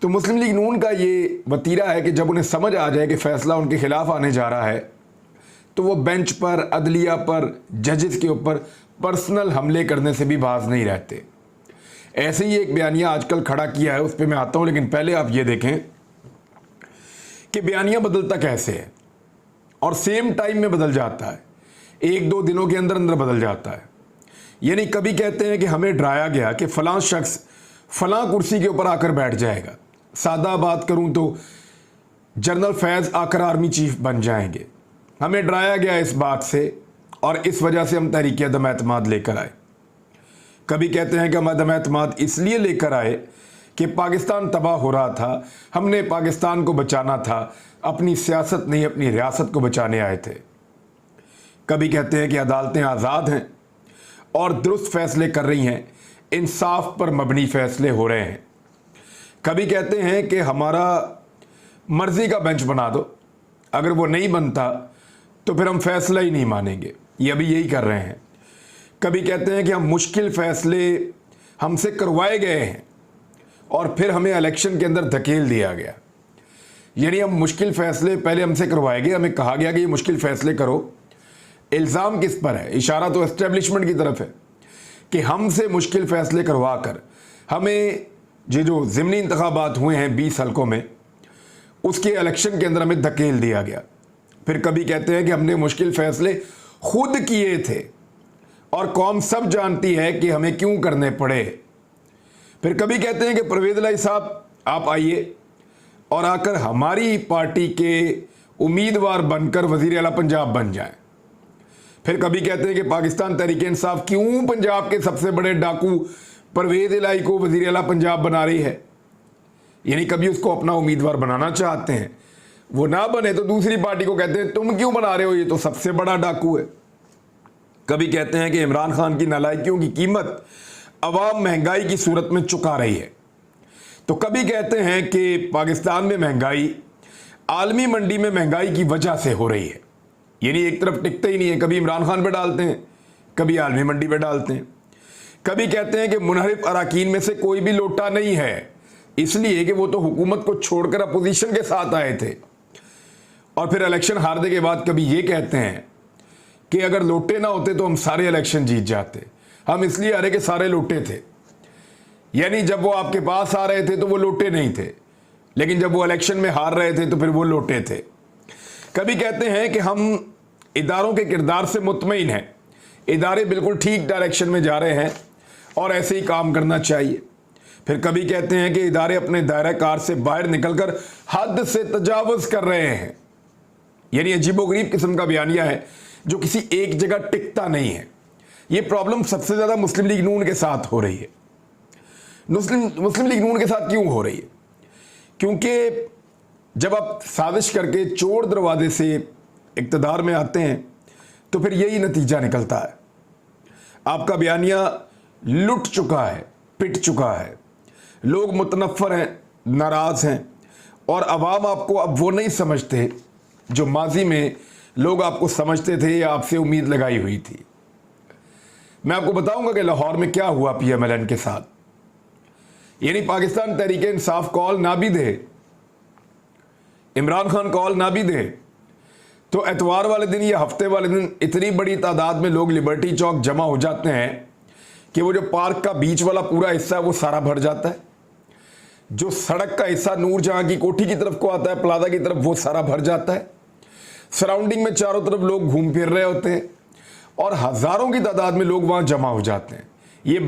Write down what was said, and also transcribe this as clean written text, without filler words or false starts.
तो मुस्लिम लीग नून का ये वतीरा है कि जब उन्हें समझ आ जाए कि फ़ैसला उनके खिलाफ आने जा रहा है तो वो बेंच पर, अदलिया पर, जजेस के ऊपर पर्सनल हमले करने से भी बाज नहीं रहते। ऐसे ही एक बयानिया आजकल खड़ा किया है, उस पर मैं आता हूँ, लेकिन पहले आप ये देखें कि बयानिया बदलता कैसे है और सेम टाइम में बदल जाता है, एक दो दिनों के अंदर अंदर बदल जाता है। यानी कभी कहते हैं कि हमें डराया गया कि फ़लाँ शख्स फ़लाँ कुर्सी के ऊपर आकर बैठ जाएगा, सादा बात करूं तो जनरल फैज़ आकर आर्मी चीफ बन जाएंगे। हमें डराया गया इस बात से और इस वजह से हम तहरीक अदम एतमाद लेकर आए। कभी कहते हैं कि हम अदम एतमाद इसलिए लेकर आए कि पाकिस्तान तबाह हो रहा था, हमने पाकिस्तान को बचाना था, अपनी सियासत नहीं अपनी रियासत को बचाने आए थे। कभी कहते हैं कि अदालतें आज़ाद हैं और दुरुस्त फैसले कर रही हैं, इंसाफ पर मबनी फैसले हो रहे हैं। कभी कहते हैं कि हमारा मर्ज़ी का बेंच बना दो, अगर वो नहीं बनता तो फिर हम फैसला ही नहीं मानेंगे। ये अभी यही कर रहे हैं। कभी कहते हैं कि हम मुश्किल फ़ैसले हमसे करवाए गए हैं और फिर हमें इलेक्शन के अंदर धकेल दिया गया। यानी हम मुश्किल फ़ैसले पहले हमसे करवाए गए, हमें कहा गया कि ये मुश्किल फ़ैसले करो। इल्ज़ाम किस पर है? इशारा तो एस्टेब्लिशमेंट की तरफ है कि हमसे मुश्किल फ़ैसले करवा कर हमें ये जो ज़िमनी इंतखाबात हुए हैं 20 हलकों में, उसके इलेक्शन के अंदर हमें धकेल दिया गया। फिर कभी कहते हैं कि हमने मुश्किल फ़ैसले खुद किए थे और कौम सब जानती है कि हमें क्यों करने पड़े। फिर कभी कहते हैं कि परवेज़ इलाही साहब आप आइए और आकर हमारी पार्टी के उम्मीदवार बनकर वज़ीर आला पंजाब बन जाएं। फिर कभी कहते हैं कि पाकिस्तान तहरीक इंसाफ क्यों पंजाब के सबसे बड़े डाकू परवेज़ इलाही को वज़ीर आला पंजाब बना रही है। यानी कभी उसको अपना उम्मीदवार बनाना चाहते हैं, वो ना बने तो दूसरी पार्टी को कहते हैं तुम क्यों बना रहे हो, ये तो सबसे बड़ा डाकू है। कभी कहते हैं कि इमरान खान की नालायकियों की कीमत अवाम महंगाई की सूरत में चुका रही है। तो कभी कहते हैं कि पाकिस्तान में महंगाई आलमी मंडी में महंगाई की वजह से हो रही है। यानी एक तरफ टिकते ही नहीं है, कभी इमरान खान पे डालते हैं, कभी आलमी मंडी पे डालते हैं। कभी कहते हैं कि मुनहरिफ अराकीन में से कोई भी लोटा नहीं है, इसलिए कि वो तो हुकूमत को छोड़कर अपोजिशन के साथ आए थे। और फिर इलेक्शन हारने के बाद कभी ये कहते हैं कि अगर लोटे ना होते तो हम सारे इलेक्शन जीत जाते, हम इसलिए हारे कि सारे लोटे थे। यानी जब वो आपके पास आ रहे थे तो वो लोटे नहीं थे, लेकिन जब वो इलेक्शन में हार रहे थे तो फिर वो लोटे थे। कभी कहते हैं कि हम इदारों के किरदार से मुतमईन हैं, इदारे बिल्कुल ठीक डायरेक्शन में जा रहे हैं और ऐसे ही काम करना चाहिए। फिर कभी कहते हैं कि इदारे अपने दायरा कार से बाहर निकलकर हद से तजावुज़ कर रहे हैं। यानी अजीबोगरीब किस्म का बयानिया है जो किसी एक जगह टिकता नहीं है। ये प्रॉब्लम सबसे ज़्यादा मुस्लिम लीग नून के साथ हो रही है। मुस्लिम लीग नून के साथ क्यों हो रही है? क्योंकि जब आप साजिश करके चोर दरवाजे से इक़्तिदार में आते हैं तो फिर यही नतीजा निकलता है। आपका बयानिया लुट चुका है, पिट चुका है, लोग मुतनफ़र हैं, नाराज़ हैं और अवाम आपको अब वो नहीं समझते जो माजी में लोग आपको समझते थे या आपसे उम्मीद लगाई हुई थी। मैं आपको बताऊंगा कि लाहौर में क्या हुआ PMLN के साथ। यानी पाकिस्तान तहरीक इंसाफ कॉल ना भी दे, इमरान खान कॉल ना भी दे, तो एतवार वाले दिन या हफ्ते वाले दिन इतनी बड़ी तादाद में लोग लिबर्टी चौक जमा हो जाते हैं कि वो जो पार्क का बीच वाला पूरा हिस्सा है वो सारा भर जाता है। जो सड़क का हिस्सा नूरजहां की कोठी की तरफ को आता है, प्लाजा की तरफ, वो सारा भर जाता है। सराउंडिंग में चारों तरफ लोग घूम फिर रहे होते हैं और हज़ारों की तादाद में लोग वहाँ जमा हो जाते हैं। ये